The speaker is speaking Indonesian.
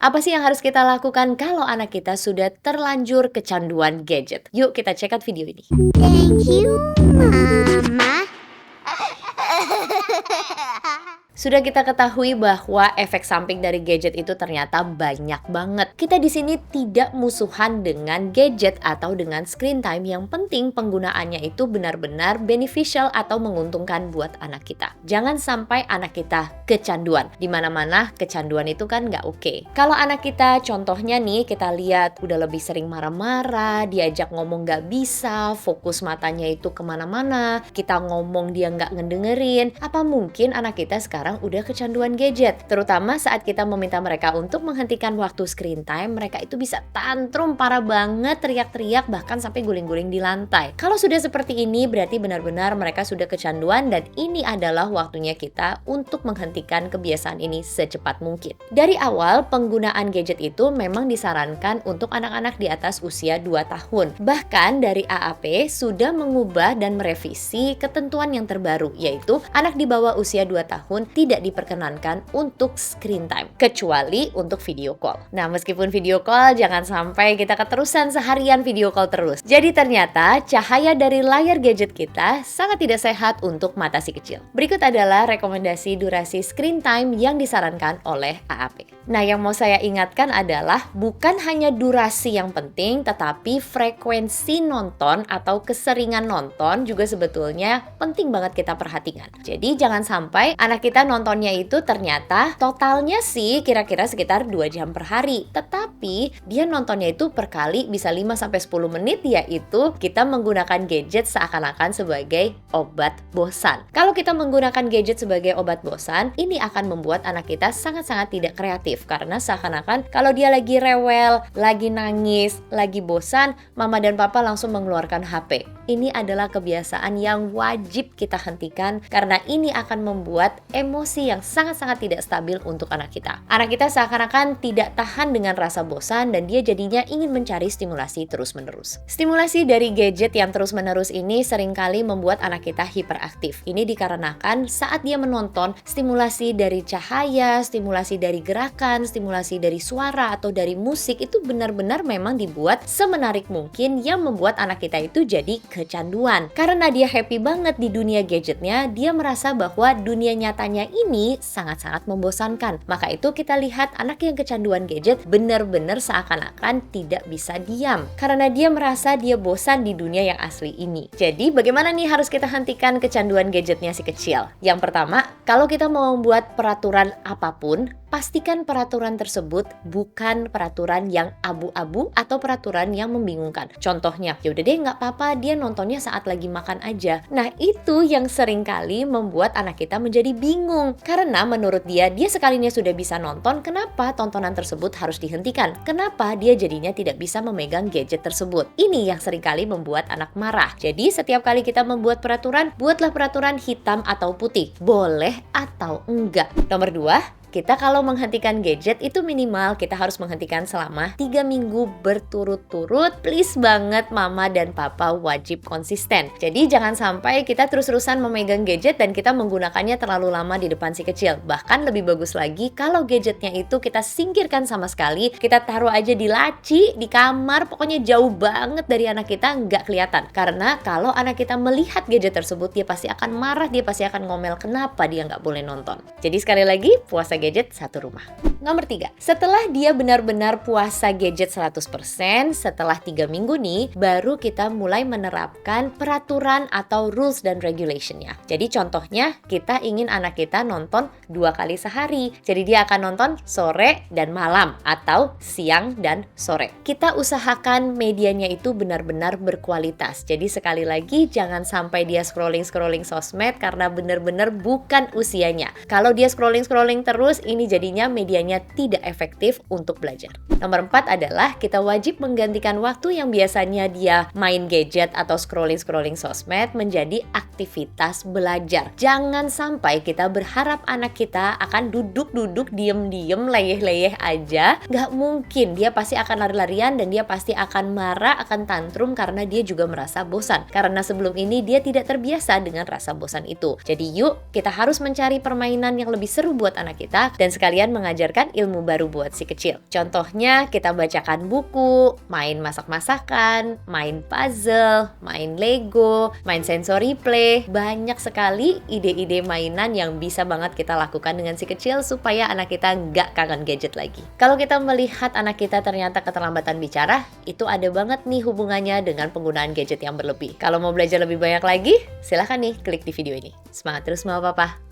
Apa sih yang harus kita lakukan kalau anak kita sudah terlanjur kecanduan gadget? Yuk kita check out video ini. Thank you, Mama. Sudah kita ketahui bahwa efek samping dari gadget itu ternyata banyak banget. Kita di sini tidak musuhan dengan gadget atau dengan screen time. Yang penting penggunaannya itu benar-benar beneficial atau menguntungkan buat anak kita. Jangan sampai anak kita kecanduan. Dimana-mana kecanduan itu kan nggak oke. Kalau anak kita contohnya nih kita lihat udah lebih sering marah-marah, diajak ngomong nggak bisa, fokus matanya itu kemana-mana, kita ngomong dia nggak ngedengerin. Apa mungkin anak kita sekarang udah kecanduan gadget? Terutama saat kita meminta mereka untuk menghentikan waktu screen time, mereka itu bisa tantrum parah banget, teriak-teriak bahkan sampai guling-guling di lantai. Kalau sudah seperti ini berarti benar-benar mereka sudah kecanduan dan ini adalah waktunya kita untuk menghentikan kebiasaan ini secepat mungkin. Dari awal penggunaan gadget itu memang disarankan untuk anak-anak di atas usia 2 tahun. Bahkan dari AAP sudah mengubah dan merevisi ketentuan yang terbaru, yaitu anak di bawah usia 2 tahun tidak diperkenankan untuk screen time, kecuali untuk video call. Nah, meskipun video call, jangan sampai kita keterusan seharian video call terus. Jadi ternyata cahaya dari layar gadget kita sangat tidak sehat untuk mata si kecil. Berikut adalah rekomendasi durasi screen time yang disarankan oleh AAP. Nah, yang mau saya ingatkan adalah bukan hanya durasi yang penting, tetapi frekuensi nonton atau keseringan nonton juga sebetulnya penting banget kita perhatikan. Jadi jangan sampai anak kita nontonnya itu ternyata totalnya sih kira-kira sekitar 2 jam per hari. Tetapi dia nontonnya itu per kali bisa 5-10 menit, yaitu kita menggunakan gadget seakan-akan sebagai obat bosan. Kalau kita menggunakan gadget sebagai obat bosan, ini akan membuat anak kita sangat-sangat tidak kreatif. Karena seakan-akan kalau dia lagi rewel, lagi nangis, lagi bosan, mama dan papa langsung mengeluarkan HP. Ini adalah kebiasaan yang wajib kita hentikan karena ini akan membuat emosi yang sangat-sangat tidak stabil untuk anak kita. Anak kita seakan-akan tidak tahan dengan rasa bosan dan dia jadinya ingin mencari stimulasi terus-menerus. Stimulasi dari gadget yang terus-menerus ini seringkali membuat anak kita hiperaktif. Ini dikarenakan saat dia menonton, stimulasi dari cahaya, stimulasi dari gerakan, stimulasi dari suara atau dari musik itu benar-benar memang dibuat semenarik mungkin yang membuat anak kita itu jadi kecanduan. Karena dia happy banget di dunia gadgetnya, dia merasa bahwa dunia nyatanya ini sangat-sangat membosankan. Maka itu kita lihat anak yang kecanduan gadget benar-benar seakan-akan tidak bisa diam. Karena dia merasa dia bosan di dunia yang asli ini. Jadi bagaimana nih harus kita hentikan kecanduan gadgetnya si kecil? Yang pertama, kalau kita mau membuat peraturan apapun, pastikan peraturan tersebut bukan peraturan yang abu-abu atau peraturan yang membingungkan. Contohnya, yaudah deh nggak apa-apa dia nontonnya saat lagi makan aja. Nah itu yang seringkali membuat anak kita menjadi bingung. Karena menurut dia sekalinya sudah bisa nonton, kenapa tontonan tersebut harus dihentikan? Kenapa dia jadinya tidak bisa memegang gadget tersebut? Ini yang seringkali membuat anak marah. Jadi setiap kali kita membuat peraturan, buatlah peraturan hitam atau putih. Boleh atau enggak. Nomor 2, kita kalau menghentikan gadget itu minimal kita harus menghentikan selama 3 minggu berturut-turut. Please banget mama dan papa wajib konsisten. Jadi jangan sampai kita terus-terusan memegang gadget dan kita menggunakannya terlalu lama di depan si kecil. Bahkan lebih bagus lagi kalau gadgetnya itu kita singkirkan sama sekali. Kita taruh aja di laci, di kamar, pokoknya jauh banget dari anak kita, nggak kelihatan. Karena kalau anak kita melihat gadget tersebut, dia pasti akan marah, dia pasti akan ngomel kenapa dia nggak boleh nonton. Jadi sekali lagi, puasa gadget satu rumah. Nomor 3, setelah dia benar-benar puasa gadget 100%, setelah 3 minggu nih, baru kita mulai menerapkan peraturan atau rules dan regulationnya. Jadi contohnya, kita ingin anak kita nonton 2 kali sehari. Jadi dia akan nonton sore dan malam, atau siang dan sore. Kita usahakan medianya itu benar-benar berkualitas. Jadi sekali lagi, jangan sampai dia scrolling sosmed karena benar-benar bukan usianya. Kalau dia scrolling terus, ini jadinya medianya tidak efektif untuk belajar. Nomor 4 adalah kita wajib menggantikan waktu yang biasanya dia main gadget atau scrolling sosmed menjadi aktivitas belajar. Jangan sampai kita berharap anak kita akan duduk diem-diem leyeh-leyeh aja. Nggak mungkin, dia pasti akan lari-larian dan dia pasti akan marah, akan tantrum karena dia juga merasa bosan. Karena sebelum ini dia tidak terbiasa dengan rasa bosan itu. Jadi yuk kita harus mencari permainan yang lebih seru buat anak kita kita dan sekalian mengajarkan ilmu baru buat si kecil. Contohnya kita bacakan buku, main masak-masakan, main puzzle, main Lego, main sensory play. Banyak sekali ide-ide mainan yang bisa banget kita lakukan dengan si kecil supaya anak kita nggak kangen gadget lagi. Kalau kita melihat anak kita ternyata keterlambatan bicara, itu ada banget nih hubungannya dengan penggunaan gadget yang berlebih. Kalau mau belajar lebih banyak lagi, silahkan nih klik di video ini. Semangat terus Mama Papa!